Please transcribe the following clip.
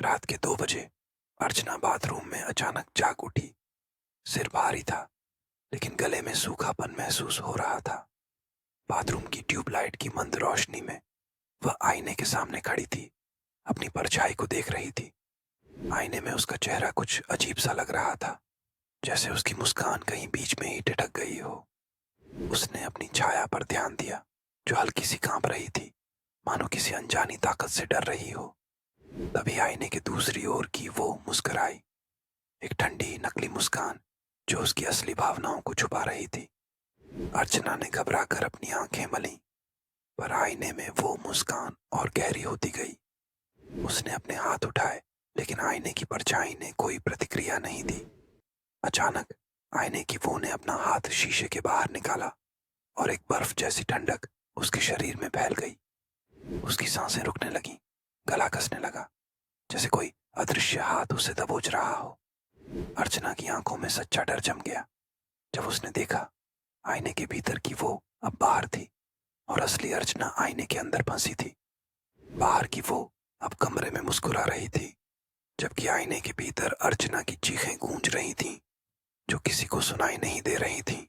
रात के 2 बजे अर्चना बाथरूम में अचानक जाग उठी। सिर भारी था, लेकिन गले में सूखापन महसूस हो रहा था। बाथरूम की ट्यूबलाइट की मंद रोशनी में वह आईने के सामने खड़ी थी, अपनी परछाई को देख रही थी। आईने में उसका चेहरा कुछ अजीब सा लग रहा था, जैसे उसकी मुस्कान कहीं बीच में ही ठिठक गई हो। उसने अपनी छाया पर ध्यान दिया, जो हल्की सी कांप रही थी, मानो किसी अनजानी ताकत से डर रही हो। तभी आईने के दूसरी ओर की वो मुस्कुराई, एक ठंडी नकली मुस्कान जो उसकी असली भावनाओं को छुपा रही थी। अर्चना ने घबराकर अपनी आंखें मलीं, पर आईने में वो मुस्कान और गहरी होती गई। उसने अपने हाथ उठाए, लेकिन आईने की परछाई ने कोई प्रतिक्रिया नहीं दी। अचानक आईने की वो ने अपना हाथ शीशे के बाहर निकाला और एक बर्फ जैसी ठंडक उसके शरीर में फैल गई। उसकी सांसें रुकने लगीं, गला कसने लगा, जैसे कोई अदृश्य हाथ उसे दबोच रहा हो। अर्चना की आंखों में सच्चा डर जम गया जब उसने देखा आईने के भीतर की वो अब बाहर थी और असली अर्चना आईने के अंदर फंसी थी। बाहर की वो अब कमरे में मुस्कुरा रही थी, जबकि आईने के भीतर अर्चना की चीखें गूंज रही थीं, जो किसी को सुनाई नहीं दे रही थीं।